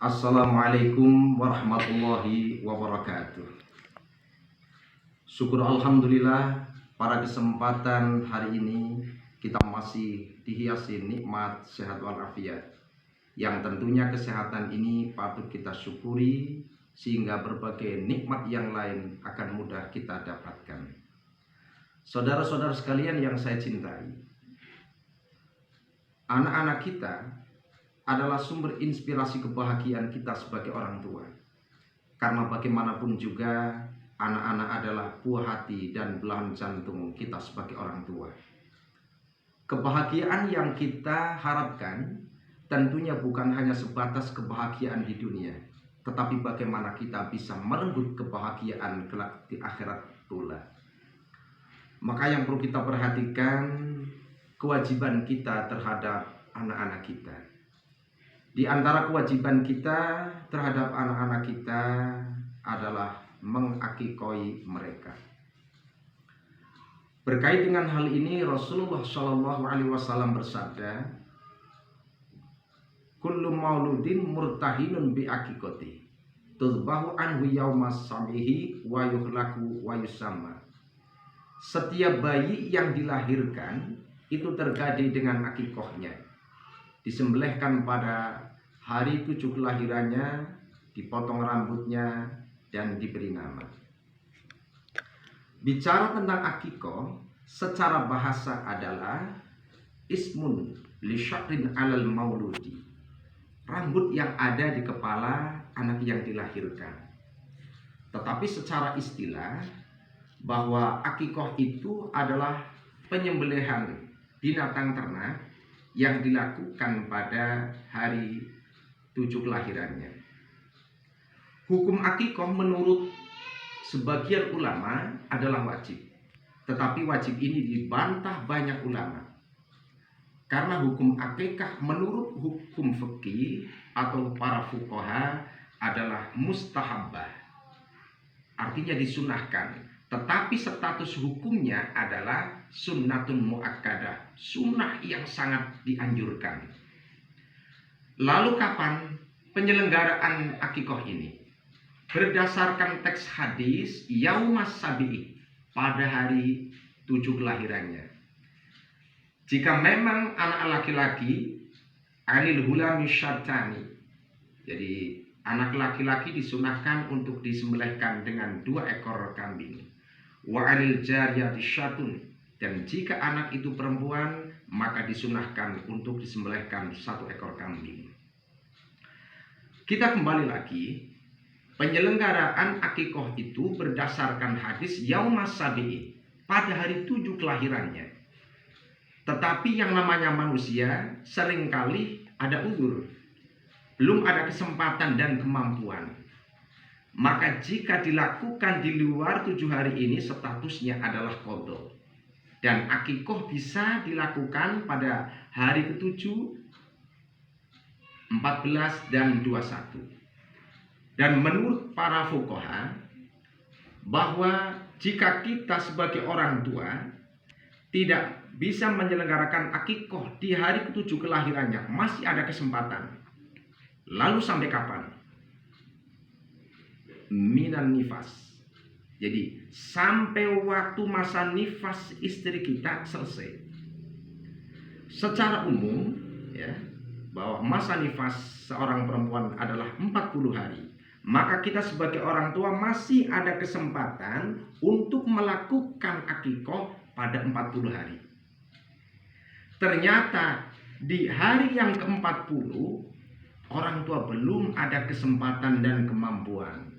Assalamualaikum warahmatullahi wabarakatuh. Syukur alhamdulillah, pada kesempatan hari ini kita masih dihiasi nikmat sehat walafiat, yang tentunya kesehatan ini patut kita syukuri sehingga berbagai nikmat yang lain akan mudah kita dapatkan. Saudara-saudara sekalian yang saya cintai, anak-anak kita adalah sumber inspirasi kebahagiaan kita sebagai orang tua. Karena bagaimanapun juga anak-anak adalah buah hati dan belahan jantung kita sebagai orang tua. Kebahagiaan yang kita harapkan tentunya bukan hanya sebatas kebahagiaan di dunia, tetapi bagaimana kita bisa merenggut kebahagiaan kelak di akhirat pula. Maka yang perlu kita perhatikan, kewajiban kita terhadap anak-anak kita. Di antara kewajiban kita terhadap anak-anak kita adalah mengakikoi mereka. Berkait dengan hal ini, Rasulullah SAW bersabda, "Kullu mauludin murtahinun bi akikoti, tudbahu anhu yaumas sabihi wa yuhlaku wa yusamma." Setiap bayi yang dilahirkan itu tergadi dengan akikohnya, disembelihkan pada hari 7 kelahirannya, dipotong rambutnya, dan diberi nama. Bicara tentang akikoh, secara bahasa adalah ismun li sya'rin alal mauludi, rambut yang ada di kepala anak yang dilahirkan. Tetapi secara istilah, bahwa akikoh itu adalah penyembelihan binatang ternak yang dilakukan pada hari 7 kelahirannya. Hukum akikoh menurut sebagian ulama adalah wajib, tetapi wajib ini dibantah banyak ulama. Karena hukum akikah menurut hukum fikih atau para fuqaha adalah mustahabbah, artinya disunahkan. Tetapi status hukumnya adalah sunnatun muakkadah, sunnah yang sangat dianjurkan. Lalu kapan penyelenggaraan akikoh ini? Berdasarkan teks hadis yaumas sabi'i, pada hari 7 kelahirannya. Jika memang anak laki-laki alil hulami syartani, jadi anak laki-laki disunahkan untuk disembelihkan dengan 2 ekor kambing. Wa alil jariyati syatun, dan jika anak itu perempuan maka disunahkan untuk disembelihkan 1 ekor kambing. Kita kembali lagi, penyelenggaraan akikoh itu berdasarkan hadis yaumas sabi'i, pada hari 7 kelahirannya. Tetapi yang namanya manusia seringkali ada uzur, belum ada kesempatan dan kemampuan. Maka jika dilakukan di luar 7 hari ini, statusnya adalah qadha. Dan akikoh bisa dilakukan pada hari ke-7, 14, dan 21. Dan menurut para fuqaha, bahwa jika kita sebagai orang tua tidak bisa menyelenggarakan akikoh di hari ke-7 kelahirannya, masih ada kesempatan. Lalu sampai kapan? Minan nifas, jadi sampai waktu masa nifas istri kita selesai. Secara umum ya, bahwa masa nifas seorang perempuan adalah 40 hari. Maka kita sebagai orang tua masih ada kesempatan untuk melakukan akikoh pada 40 hari. Ternyata di hari yang ke-40 orang tua belum ada kesempatan dan kemampuan,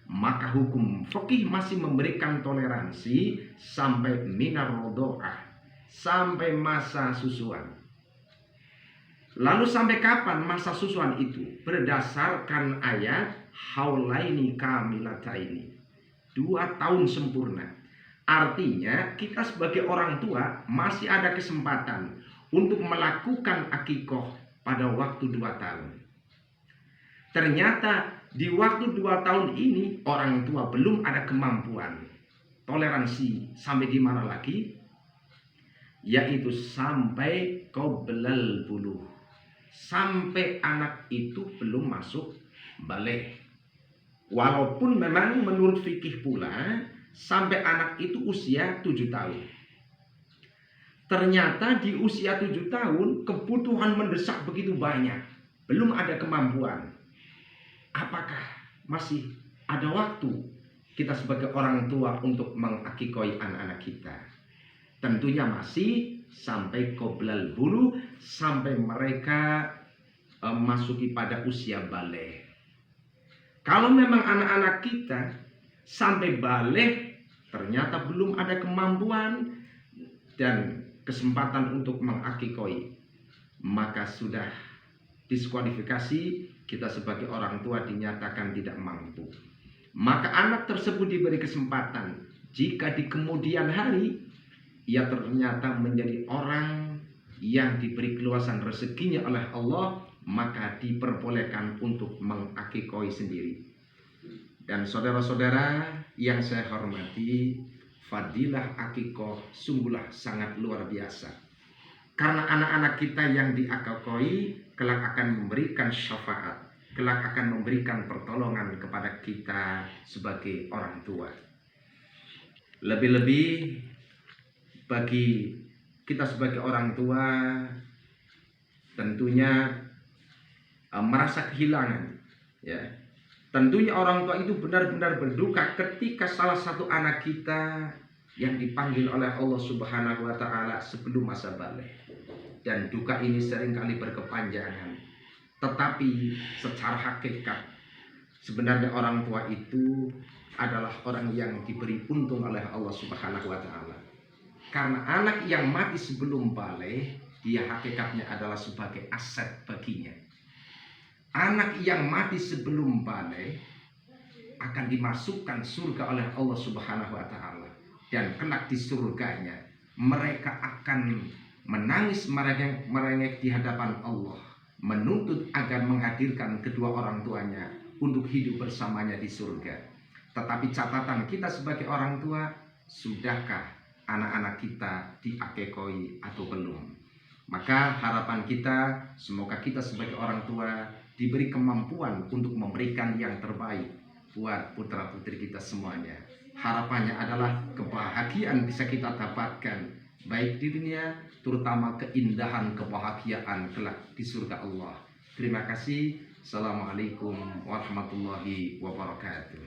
maka hukum fikih masih memberikan toleransi sampai minar rodoah, sampai masa susuan. Lalu sampai kapan masa susuan itu? Berdasarkan ayat haulaini kamilataini, 2 tahun sempurna. Artinya kita sebagai orang tua masih ada kesempatan untuk melakukan akikoh pada waktu 2 tahun. Ternyata di waktu 2 tahun ini orang tua belum ada kemampuan. Toleransi sampai di mana lagi? Yaitu sampai qoblal buluh, sampai anak itu belum masuk balik. Walaupun memang menurut fikih pula sampai anak itu usia 7 tahun. Ternyata di usia 7 tahun kebutuhan mendesak begitu banyak, belum ada kemampuan. Apakah masih ada waktu kita sebagai orang tua untuk mengakikoi anak-anak kita? Tentunya masih sampai qoblal bulu, sampai mereka masuki pada usia balik. Kalau memang anak-anak kita sampai balik ternyata belum ada kemampuan dan kesempatan untuk mengakikoi, maka sudah diskualifikasi, kita sebagai orang tua dinyatakan tidak mampu. Maka anak tersebut diberi kesempatan, jika di kemudian hari ia ternyata menjadi orang yang diberi keluasan rezekinya oleh Allah, maka diperbolehkan untuk mengakikoi sendiri. Dan saudara-saudara yang saya hormati, fadilah akikoh sungguhlah sangat luar biasa. Karena anak-anak kita yang diakikoi kelak akan memberikan syafaat, kelak akan memberikan pertolongan kepada kita sebagai orang tua. Lebih-lebih bagi kita sebagai orang tua tentunya merasa kehilangan, ya. Tentunya orang tua itu benar-benar berduka ketika salah satu anak kita yang dipanggil oleh Allah Subhanahu wa taala sebelum masa balik. Dan duka ini seringkali berkepanjangan. Tetapi secara hakikat sebenarnya orang tua itu adalah orang yang diberi untung oleh Allah Subhanahu wa taala. Karena anak yang mati sebelum balik, dia hakikatnya adalah sebagai aset baginya. Anak yang mati sebelum balik akan dimasukkan surga oleh Allah Subhanahu wa taala, dan kelak di surganya mereka akan menangis merengek di hadapan Allah, menuntut agar menghadirkan kedua orang tuanya untuk hidup bersamanya di surga. Tetapi catatan kita sebagai orang tua, sudahkah anak-anak kita diakekoi atau belum? Maka harapan kita, semoga kita sebagai orang tua diberi kemampuan untuk memberikan yang terbaik buat putra-putri kita semuanya. Harapannya adalah kebahagiaan bisa kita dapatkan baik di dunia, terutama keindahan kebahagiaan kelak di surga Allah. Terima kasih. Assalamualaikum warahmatullahi wabarakatuh.